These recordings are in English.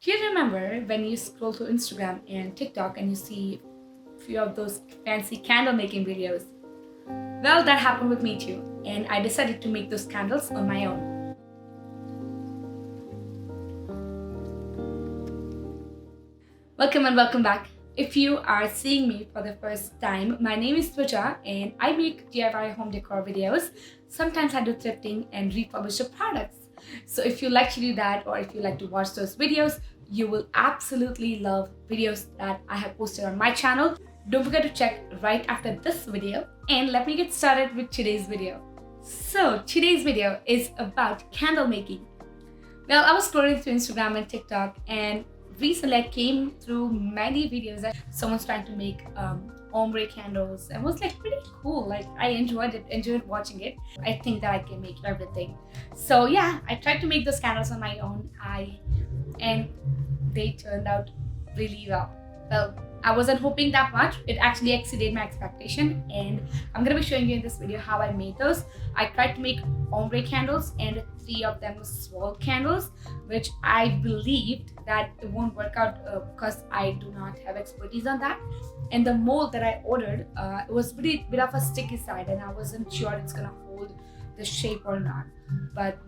Do you remember when you scroll through Instagram and TikTok and you see a few of those fancy candle making videos? Well, that happened with me too, and I decided to make those candles on my own. Welcome and welcome back. If you are seeing me for the first time, my name is Twicha and I make DIY home decor videos. Sometimes I do thrifting and refurbish the products. So if you like to do that, or if you like to watch those videos, you will absolutely love videos that I have posted on my channel. Don't forget to check right after this video, and let me get started with today's video. So today's video is about candle making. Well, I was scrolling through Instagram and TikTok, and recently I came through many videos that someone's trying to make ombre candles, and was like pretty cool. Like I enjoyed watching it. I think that I can make everything. So yeah, I tried to make those candles on my own. And they turned out really well. Well, I wasn't hoping that much. It actually exceeded my expectation, and I'm gonna be showing you in this video how I made those. I tried to make ombre candles, and 3 of them were swirl candles, which I believed that it won't work out because I do not have expertise on that. And the mold that I ordered, it was pretty bit of a sticky side, and I wasn't sure it's gonna hold the shape or not. But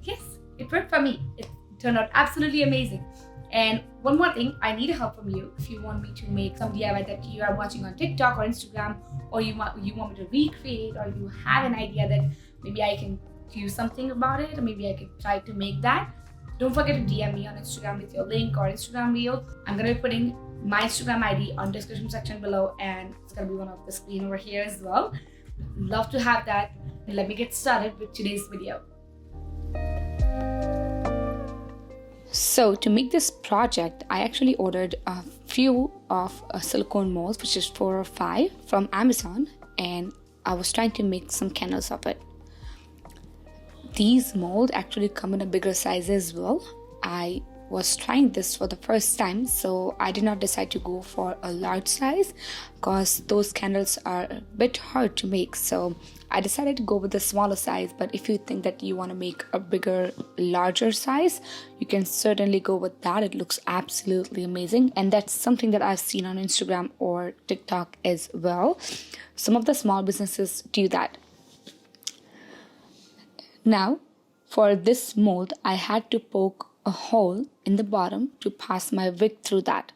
yes, it worked for me. It turned out absolutely amazing. And one more thing, I need help from you. If you want me to make some DIY that you are watching on TikTok or Instagram, or you want me to recreate, or you have an idea that maybe I can do something about it, or maybe I could try to make that, don't forget to DM me on Instagram with your link or Instagram reel. I'm gonna be putting my Instagram ID on the description section below, and it's gonna be one of the screen over here as well. Love to have that. And let me get started with today's video. So to make this project, I actually ordered a few of silicone molds, which is 4 or 5 from Amazon, and I was trying to make some candles of it. These molds actually come in a bigger size as well. I was trying this for the first time, so I did not decide to go for a large size because those candles are a bit hard to make. So I decided to go with the smaller size, but if you think that you want to make a bigger, larger size, you can certainly go with that. It looks absolutely amazing, and that's something that I've seen on Instagram or TikTok as well. Some of the small businesses do that. Now, for this mold, I had to poke a hole in the bottom to pass my wick through that.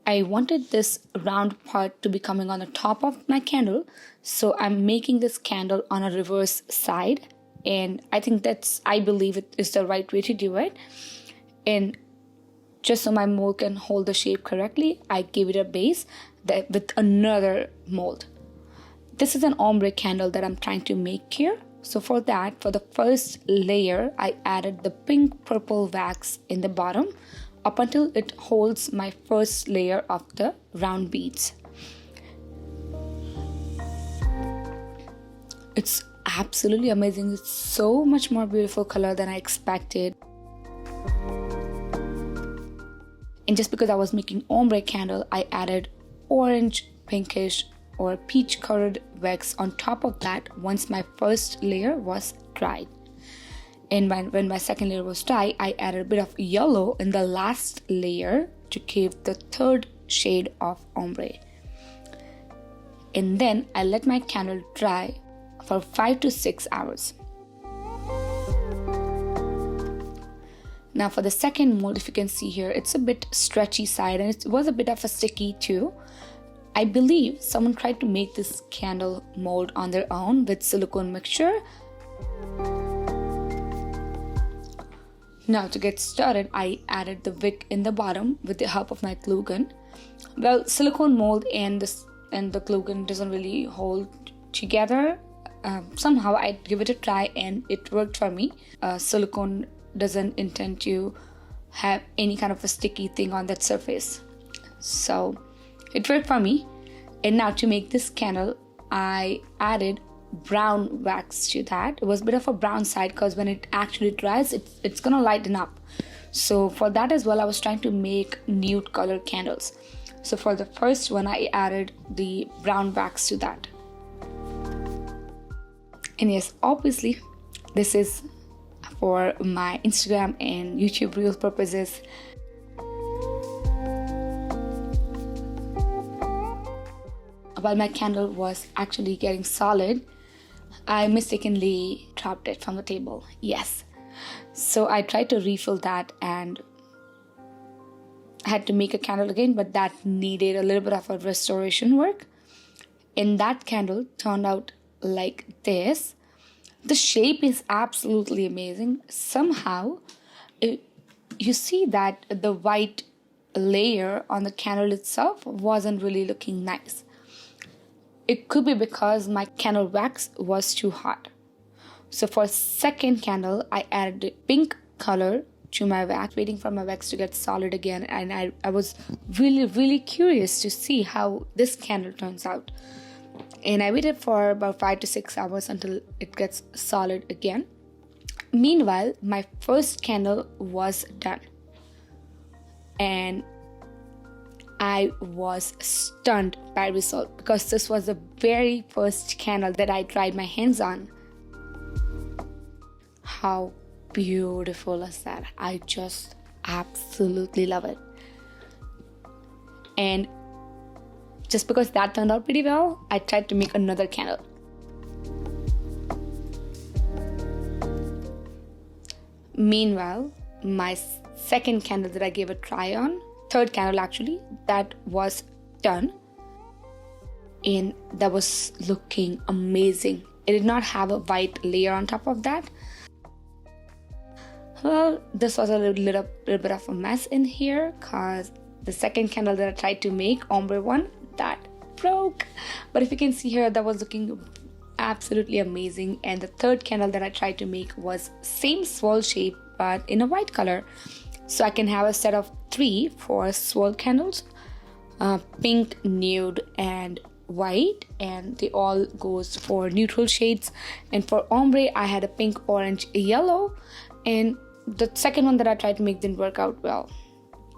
I wanted this round part to be coming on the top of my candle, so I'm making this candle on a reverse side, and I believe it is the right way to do it. And just so my mold can hold the shape correctly, I gave it a base with another mold. This is an ombre candle that I'm trying to make here. So for that, for the first layer, I added the pink purple wax in the bottom up until it holds my first layer of the round beads. It's absolutely amazing. It's so much more beautiful color than I expected. And just because I was making ombre candle, I added orange, pinkish, or peach colored wax on top of that once my first layer was dried. And when my second layer was dry, I added a bit of yellow in the last layer to give the third shade of ombre. And then I let my candle dry for 5 to 6 hours. Now for the second mold, if you can see here, it's a bit stretchy side, and it was a bit of a sticky too. I believe someone tried to make this candle mold on their own with silicone mixture. Now to get started, I added the wick in the bottom with the help of my glue gun. Well, silicone mold and the glue gun doesn't really hold together. Somehow I give it a try and it worked for me. Silicone doesn't intend to have any kind of a sticky thing on that surface. So it worked for me. And now to make this candle, I added brown wax to that. It was a bit of a brown side because when it actually dries, it's gonna lighten up. So for that as well, I was trying to make nude color candles. So for the first one, I added the brown wax to that. And yes, obviously, this is for my Instagram and YouTube Reels purposes. while my candle was actually getting solid, I mistakenly dropped it from the table. Yes. So I tried to refill that and I had to make a candle again, but that needed a little bit of a restoration work. And that candle turned out like this. The shape is absolutely amazing. Somehow, you see that the white layer on the candle itself wasn't really looking nice. It could be because my candle wax was too hot. So for second candle, I added the pink color to my wax, waiting for my wax to get solid again. And I was really curious to see how this candle turns out. And I waited for about 5 to 6 hours until it gets solid again. Meanwhile, my first candle was done. And I was stunned by result because this was the very first candle that I tried my hands on. How beautiful is that? I just absolutely love it. And just because that turned out pretty well, I tried to make another candle. Meanwhile, my second candle that I gave a try on, third candle actually, that was done. And that was looking amazing. It did not have a white layer on top of that. Well, this was a little bit of a mess in here because the second candle that I tried to make, ombre one, that broke. But if you can see here, that was looking absolutely amazing. And the third candle that I tried to make was same swirl shape but in a white color. So I can have a set of 3 for swirl candles, pink, nude, and white, and they all goes for neutral shades. And for ombre, I had a pink, orange, yellow, and the second one that I tried to make didn't work out well.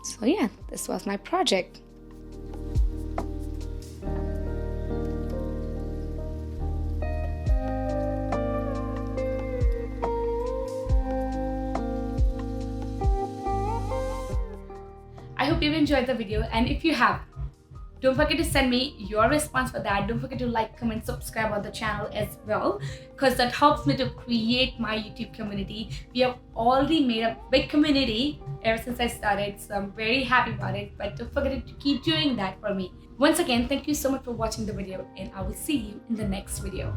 So yeah, this was my project. I hope you've enjoyed the video, and if you have, don't forget to send me your response for that. Don't forget to like, comment, subscribe on the channel as well, because that helps me to create my YouTube community. We have already made a big community ever since I started, so I'm very happy about it. But don't forget to keep doing that for me. Once again, thank you so much for watching the video, and I will see you in the next video.